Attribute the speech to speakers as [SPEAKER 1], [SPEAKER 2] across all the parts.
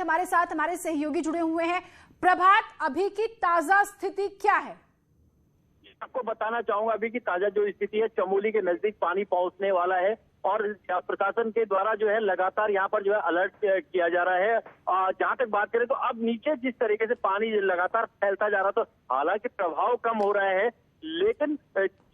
[SPEAKER 1] हमारे साथ हमारे सहयोगी जुड़े हुए हैं। प्रभात, अभी की ताजा स्थिति क्या है?
[SPEAKER 2] आपको बताना चाहूंगा अभी की ताजा जो स्थिति है, चमोली के नजदीक पानी पहुंचने वाला है और प्रशासन के द्वारा जो है लगातार यहाँ पर जो है अलर्ट किया जा रहा है। जहां तक बात करें तो अब नीचे जिस तरीके से पानी लगातार फैलता जा रहा, तो हालांकि प्रभाव कम हो रहा है, लेकिन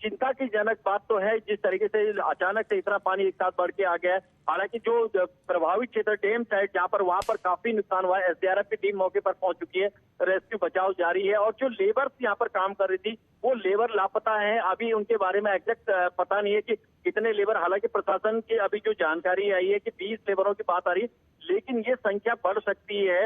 [SPEAKER 2] चिंता की जनक बात तो है जिस तरीके से अचानक से इतना पानी एक साथ बढ़ के आ गया है। हालांकि जो प्रभावित क्षेत्र डेम साइड जहां पर वहां पर काफी नुकसान हुआ है, एसडीआरएफ की टीम मौके पर पहुंच चुकी है, रेस्क्यू बचाव जारी है और जो लेबर यहाँ पर काम कर रही थी वो लेबर लापता है। अभी उनके बारे में एग्जैक्ट पता नहीं है कि कितने लेबर, हालांकि प्रशासन की अभी जो जानकारी आई है कि 20 लेबरों की बात आ रही है, लेकिन ये संख्या बढ़ सकती है।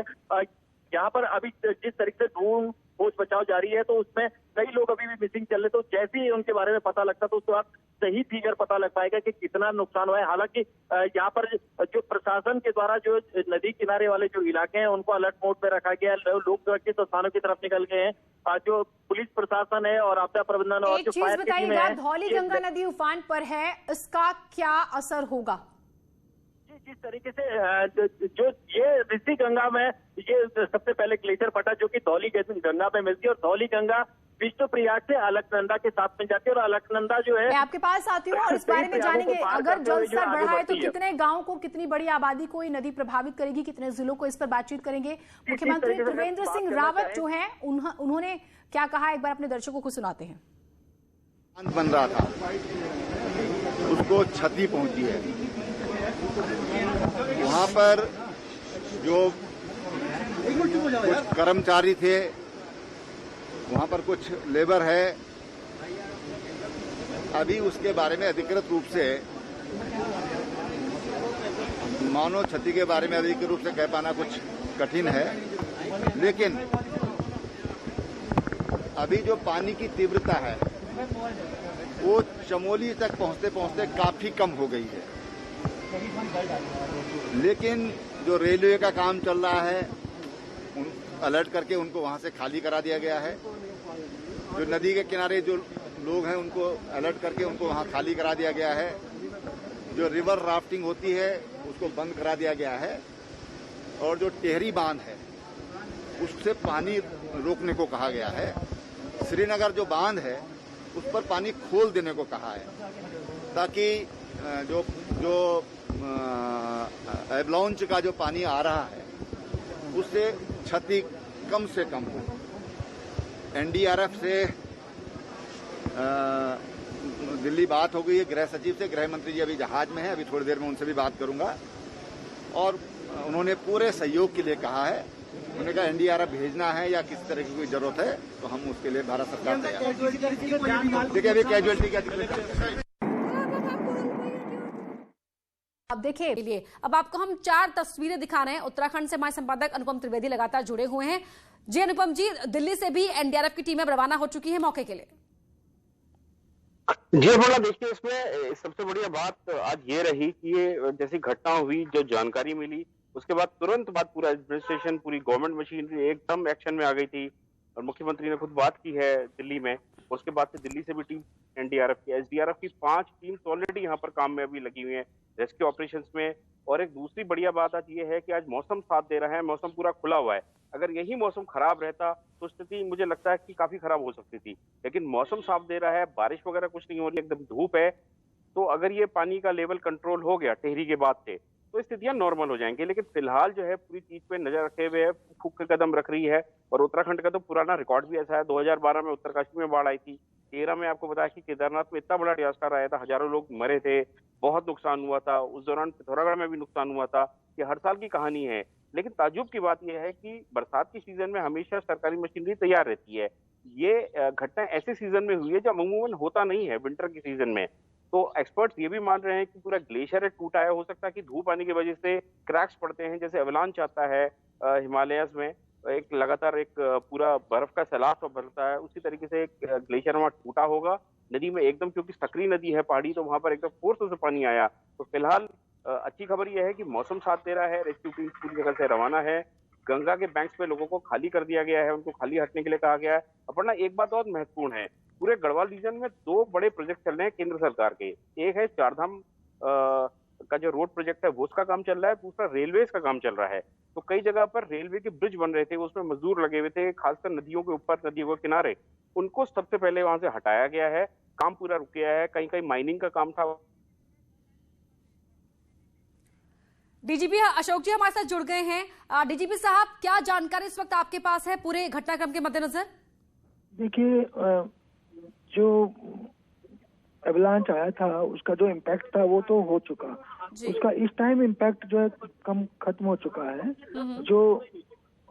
[SPEAKER 2] यहाँ पर अभी जिस तरीके से ढूंढ खोज बचाव जारी है तो उसमें कई लोग अभी भी मिसिंग चल रहे, तो जैसे ही उनके बारे में पता लगता तो उसके बाद सही फिगर पता लग पाएगा कि कितना नुकसान हुआ है। हालांकि यहाँ पर जो प्रशासन के द्वारा जो नदी किनारे वाले जो इलाके हैं उनको अलर्ट मोड पे रखा गया है, लोग सुरक्षित स्थानों की तरफ निकल गए हैं। जो पुलिस प्रशासन है और आपदा प्रबंधन और जो फायर की टीम है,
[SPEAKER 1] धौली गंगा नदी उफान पर है, इसका क्या असर होगा?
[SPEAKER 2] जिस तरीके से जो ये ऋषि गंगा में ये सबसे पहले ग्लेशियर फटा जो कि धौली गंगा में मिलती है और धौली गंगा विष्णुप्रयाग से अलकनंदा के साथ में जाती है और अलकनंदा जो है,
[SPEAKER 1] मैं आपके पास आती हूँ और इस बारे में जानेंगे। अगर जलस्तर बढ़ा है तो कितने गांव को, कितनी बड़ी आबादी को ये नदी प्रभावित करेगी, कितने जिलों को, इस पर बातचीत करेंगे। मुख्यमंत्री त्रिवेंद्र सिंह रावत जो है उन्होंने क्या कहा, एक बार अपने दर्शकों को सुनाते हैं।
[SPEAKER 3] बन रहा था, उसको क्षति पहुंची है। वहां पर जो कुछ कर्मचारी थे, वहां पर कुछ लेबर है, अभी उसके बारे में अधिकृत रूप से मानव क्षति के बारे में अधिकृत रूप से कह पाना कुछ कठिन है, लेकिन अभी जो पानी की तीव्रता है वो चमोली तक पहुंचते पहुंचते काफी कम हो गई है। लेकिन जो रेलवे का काम चल रहा है, अलर्ट करके उनको वहां से खाली करा दिया गया है। जो नदी के किनारे जो लोग हैं उनको अलर्ट करके उनको वहां खाली करा दिया गया है। जो रिवर राफ्टिंग होती है उसको बंद करा दिया गया है और जो टेहरी बांध है उससे पानी रोकने को कहा गया है। श्रीनगर जो बांध है उस पर पानी खोल देने को कहा है ताकि जो एवलांच का जो पानी आ रहा है उससे क्षति कम से कम हो। एनडीआरएफ से दिल्ली बात हो गई है, गृह सचिव से, गृह मंत्री जी अभी जहाज में हैं, अभी थोड़ी देर में उनसे भी बात करूंगा और उन्होंने पूरे सहयोग के लिए कहा है। उन्होंने कहा एनडीआरएफ भेजना है या किस तरह की कोई जरूरत है तो हम उसके लिए भारत सरकार तैयार है। देखिए अभी कैजुअलिटी का
[SPEAKER 1] अब देखिए लिए अब आपको हम 4 तस्वीरें दिखा रहे हैं। उत्तराखंड से हमारे संपादक अनुपम त्रिवेदी लगातार जुड़े हुए हैं। जी अनुपम जी, दिल्ली से भी एनडीआरएफ की टीमें रवाना हो चुकी है मौके के लिए।
[SPEAKER 4] जी बोला, देखिए इसमें सबसे बढ़िया बात आज ये रही कि ये जैसी घटना हुई, जो जानकारी मिली उसके बाद तुरंत बाद पूरा एडमिनिस्ट्रेशन, पूरी गवर्नमेंट मशीनरी एकदम एक्शन में आ गई थी और मुख्यमंत्री ने खुद बात की है दिल्ली में। उसके बाद से दिल्ली से भी टीम एनडीआरएफ की, एसडीआरएफ की 5 टीम्स ऑलरेडी यहाँ पर काम में अभी लगी हुई हैं रेस्क्यू ऑपरेशंस में। और एक दूसरी बढ़िया बात आज ये है कि आज मौसम साथ दे रहा है, मौसम पूरा खुला हुआ है। अगर यही मौसम खराब रहता तो स्थिति मुझे लगता है कि काफी खराब हो सकती थी, लेकिन मौसम साफ दे रहा है, बारिश वगैरह कुछ नहीं हो रही, एकदम धूप है। तो अगर ये पानी का लेवल कंट्रोल हो गया टेहरी के बाद से तो स्थितियां नॉर्मल हो जाएंगी। लेकिन फिलहाल जो है पूरी चीज पे नजर रखे हुए है, फूक के कदम रख रही है। और उत्तराखंड का तो पुराना रिकॉर्ड भी ऐसा है, 2012 में उत्तरकाशी में बाढ़ आई थी, 13 में आपको बताया कि केदारनाथ में इतना बड़ा डिजास्टर आया था, हजारों लोग मरे थे, बहुत नुकसान हुआ था। उस दौरान पिथौरागढ़ में भी नुकसान हुआ था। ये हर साल की कहानी है। लेकिन ताज्जुब की बात यह है कि बरसात की सीजन में हमेशा सरकारी मशीनरी तैयार रहती है। ये घटना ऐसे सीजन में हुई है जब अमूमन होता नहीं है, विंटर की सीजन में। तो एक्सपर्ट्स ये भी मान रहे हैं कि पूरा ग्लेशियर टूटा है, हो सकता है कि धूप आने की वजह से क्रैक्स पड़ते हैं, जैसे एवलांच आता है हिमालयस में, एक लगातार एक पूरा बर्फ का सैलाब बढ़ता है, उसी तरीके से एक ग्लेशियर वहां टूटा होगा नदी में एकदम, क्योंकि सकरी नदी है पहाड़ी, तो वहां पर एकदम फोर्स से पानी आया। तो फिलहाल अच्छी खबर यह है कि मौसम साथ दे रहा है, रेस्क्यू टीम पूरी जगह से रवाना है। गंगा के बैंक्स पे लोगों को खाली कर दिया गया है, उनको खाली हटने के लिए कहा गया है। अपर्णा, एक बात और महत्वपूर्ण है, पूरे गढ़वाल रीजन में 2 बड़े प्रोजेक्ट चल रहे हैं केंद्र सरकार के। एक है चारधाम का जो रोड प्रोजेक्ट है वो उसका काम चल रहा है, दूसरा रेलवेज का काम चल रहा है। तो कई जगह पर रेलवे के ब्रिज बन रहे थे, उसमें मजदूर लगे हुए थे, खासकर नदियों के ऊपर, नदियों के किनारे, उनको सबसे पहले वहां से हटाया गया है। काम पूरा रुक गया है, कहीं कहीं माइनिंग का काम था।
[SPEAKER 5] डीजीपी अशोक जी हमारे साथ जुड़ गए हैं। डीजीपी साहब, क्या जानकारी इस वक्त आपके पास है पूरे घटनाक्रम के मद्देनजर?
[SPEAKER 6] देखिए, जो एवलांच आया था उसका जो इम्पैक्ट था वो तो हो चुका, उसका इस टाइम इम्पैक्ट जो है कम खत्म हो चुका है। जो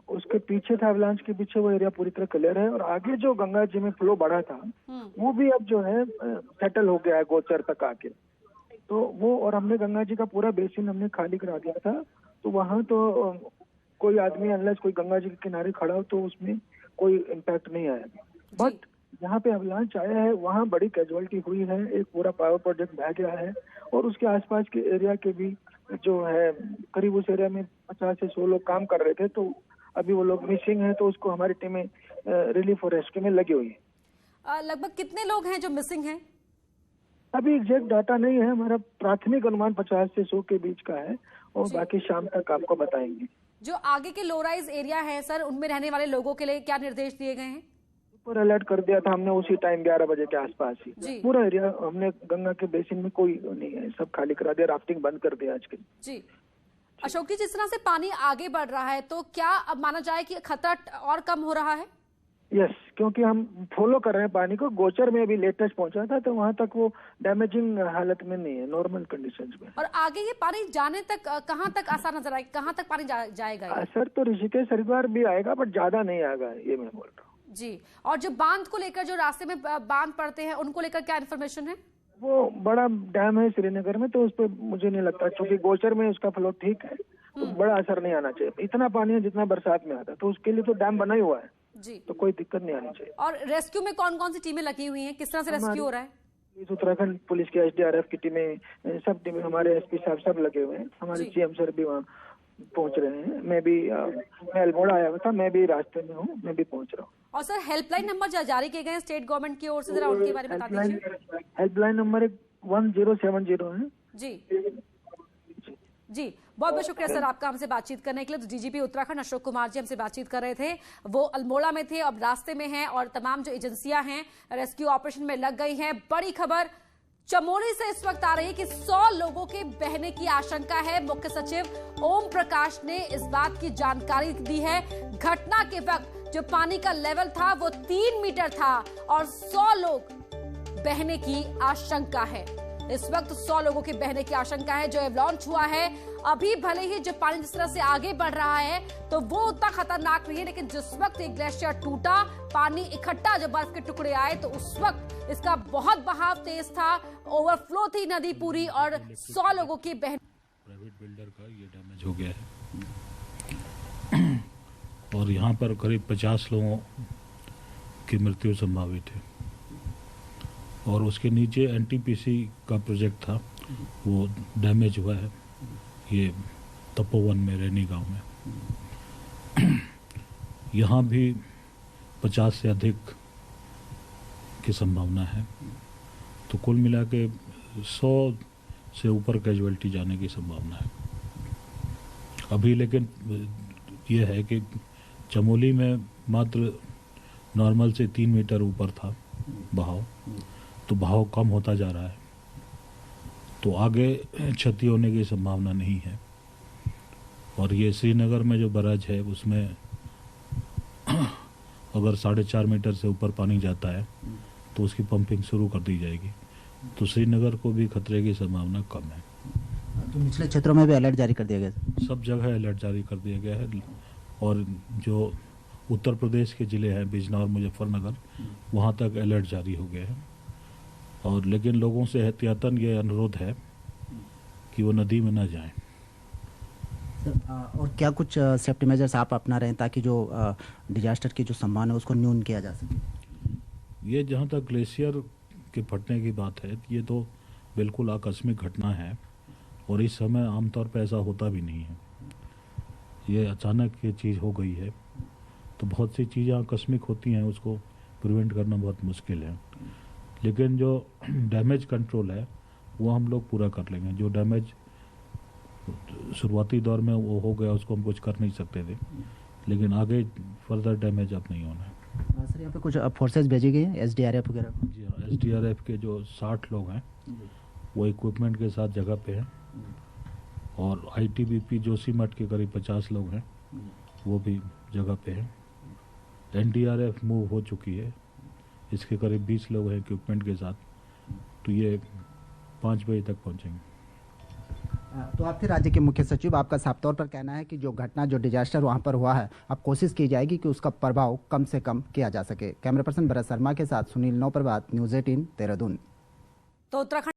[SPEAKER 6] उसके पीछे था, एवलांच के पीछे, वो एरिया पूरी तरह क्लियर है। और आगे जो गंगा जी में फ्लो बढ़ा था वो भी अब जो है सेटल हो गया है गोचर तक आके। तो वो, और हमने गंगा जी का पूरा बेसिन हमने खाली करा दिया था, तो वहाँ तो कोई आदमी अनलेस कोई गंगा जी के किनारे खड़ा हो तो उसमें कोई इम्पैक्ट नहीं आएगा। बट जहाँ पे अवलांच आया है वहाँ बड़ी कैजुअलिटी हुई है, एक पूरा पावर प्रोजेक्ट बह गया है और उसके आसपास के एरिया के भी जो है करीब उस एरिया में 50 से 100 लोग काम कर रहे थे, तो अभी वो लोग मिसिंग है, तो उसको हमारी टीमें रिलीफ और रेस्क्यू में लगी हुई है।
[SPEAKER 5] लगभग कितने लोग हैं जो मिसिंग हैं?
[SPEAKER 6] अभी एग्जैक्ट डाटा नहीं है, हमारा प्राथमिक अनुमान 50 से 100 के बीच का है और बाकी शाम तक आपको बताएंगे।
[SPEAKER 5] जो आगे के लो राइज एरिया है सर, उनमें रहने वाले लोगों के लिए क्या निर्देश दिए गए हैं?
[SPEAKER 6] ऊपर अलर्ट कर दिया था हमने उसी टाइम 11 बजे के आसपास ही। पूरा एरिया हमने गंगा के बेसिन में कोई नहीं है, सब खाली करा दिया, राफ्टिंग बंद कर दिया आज के।
[SPEAKER 5] जी अशोक जी, जिस तरह से पानी आगे बढ़ रहा है तो क्या अब माना जाए कि खतरा और कम हो रहा है?
[SPEAKER 6] यस, क्योंकि हम फॉलो कर रहे हैं पानी को। गोचर में अभी लेटेस्ट पहुंचा था तो वहाँ तक वो डैमेजिंग हालत में नहीं है, नॉर्मल कंडीशंस में।
[SPEAKER 5] और आगे ये पानी जाने तक कहाँ तक आसार नजर आएगा, कहाँ तक पानी जाएगा?
[SPEAKER 6] असर तो ऋषिकेश हरिद्वार भी आएगा बट ज्यादा नहीं आएगा, ये मैं बोल रहा हूँ।
[SPEAKER 5] जी, और जो बांध को लेकर, जो रास्ते में बांध पड़ते हैं, उनको लेकर क्या इन्फॉर्मेशन है?
[SPEAKER 6] वो बड़ा डैम है श्रीनगर में, तो उस पर मुझे नहीं लगता, क्योंकि गोचर में उसका फ्लो ठीक है, तो बड़ा असर नहीं आना चाहिए। इतना पानी है जितना बरसात में आता, तो उसके लिए तो डैम बना ही हुआ है जी, तो कोई दिक्कत नहीं आनी चाहिए।
[SPEAKER 5] और रेस्क्यू में कौन कौन सी टीमें लगी हुई हैं, किस तरह से रेस्क्यू हो रहा है?
[SPEAKER 6] उत्तराखंड पुलिस की, SDRF की टीमें, सब टीमें, हमारे SP साहब सब लगे हुए हैं, हमारे CM सर भी वहाँ पहुँच रहे हैं। मैं अल्मोड़ा आया हुआ था, मैं भी रास्ते में हूँ, मैं भी पहुँच रहा हूँ।
[SPEAKER 5] और सर हेल्पलाइन नंबर जारी किए गए हैं स्टेट गवर्नमेंट की ओर से, जरा उनके बारे में बता दीजिए।
[SPEAKER 6] हेल्पलाइन नंबर 1070 है
[SPEAKER 5] जी। बहुत बहुत शुक्रिया सर आपका हमसे बातचीत करने के लिए। तो DGP उत्तराखंड अशोक कुमार जी हमसे बातचीत कर रहे थे, वो अल्मोड़ा में थे, अब रास्ते में हैं और तमाम जो एजेंसियां हैं रेस्क्यू ऑपरेशन में लग गई हैं। बड़ी खबर चमोली से इस वक्त आ रही है कि 100 लोगों के बहने की आशंका है। मुख्य सचिव ओम प्रकाश ने इस बात की जानकारी दी है। घटना के वक्त जो पानी का लेवल था वो 3 मीटर था और 100 लोग बहने की आशंका है। इस वक्त 100 लोगों के बहने की आशंका है। जो लॉन्च हुआ है, अभी भले ही जो पानी जिस तरह से आगे बढ़ रहा है तो वो उतना खतरनाक नहीं है, लेकिन जिस वक्त एक ग्लेशियर टूटा, पानी इकट्ठा जब बर्फ के टुकड़े आए तो उस वक्त इसका बहुत बहाव तेज था, ओवरफ्लो थी नदी पूरी और 100 लोगों की बहन।
[SPEAKER 7] प्राइवेट बिल्डर का ये डैमेज हो गया है और यहाँ पर करीब 50 लोगों की मृत्यु संभावित है। और उसके नीचे NTPC का प्रोजेक्ट था, वो डैमेज हुआ है, ये तपोवन में, रैनी गांव में। यहाँ भी 50 से अधिक की संभावना है, तो कुल मिला के 100 से ऊपर कैजुअलिटी जाने की संभावना है अभी। लेकिन ये है कि चमोली में मात्र नॉर्मल से 3 मीटर ऊपर था बहाव, तो बहाव कम होता जा रहा है, तो आगे क्षति होने की संभावना नहीं है। और ये श्रीनगर में जो बराज है उसमें अगर 4.5 मीटर से ऊपर पानी जाता है तो उसकी पंपिंग शुरू कर दी जाएगी, तो श्रीनगर को भी खतरे की संभावना कम है।
[SPEAKER 8] तो निचले क्षेत्रों में भी अलर्ट जारी कर दिया गया है?
[SPEAKER 7] सब जगह अलर्ट जारी कर दिया गया है। और जो उत्तर प्रदेश के जिले हैं, बिजनौर, मुजफ्फरनगर, वहाँ तक अलर्ट जारी हो गया है। और लेकिन लोगों से एहतियातन ये अनुरोध है कि वो नदी में ना जाएं।
[SPEAKER 8] और क्या कुछ सेफ्टी मेजर्स आप अपना रहे हैं ताकि जो डिजास्टर की जो संभावना है उसको न्यून किया जा सके?
[SPEAKER 7] ये जहाँ तक ग्लेशियर के फटने की बात है, ये तो बिल्कुल आकस्मिक घटना है और इस समय आमतौर पर ऐसा होता भी नहीं है। ये अचानक ये चीज़ हो गई है, तो बहुत सी चीज़ें आकस्मिक होती हैं, उसको प्रिवेंट करना बहुत मुश्किल है। लेकिन जो डैमेज कंट्रोल है वो हम लोग पूरा कर लेंगे। जो डैमेज शुरुआती दौर में वो हो गया, उसको हम कुछ कर नहीं सकते थे, लेकिन आगे फर्दर डैमेज अब नहीं होना है।
[SPEAKER 8] सर यहाँ पे कुछ फोर्सेज भेजी गई हैं SDRF वगैरह?
[SPEAKER 7] जी हाँ, SDRF के जो 60 लोग हैं वो इक्विपमेंट के साथ जगह पे हैं, और ITBP जोशीमठ के करीब 50 लोग हैं, वो भी जगह पे हैं। NDRF मूव हो चुकी है, इसके करीब 20 लोग हैं इक्विपमेंट के साथ, तो ये 5 बजे तक पहुंचेंगे।
[SPEAKER 8] तो आप थे राज्य के मुख्य सचिव, आपका साफ तौर पर कहना है कि जो घटना, जो डिजास्टर वहां पर हुआ है, अब कोशिश की जाएगी कि उसका प्रभाव कम से कम किया जा सके। कैमरा पर्सन भरत शर्मा के साथ सुनील नौप्रभात, न्यूज़ 18 देहरादून।
[SPEAKER 5] तो उत्तराखंड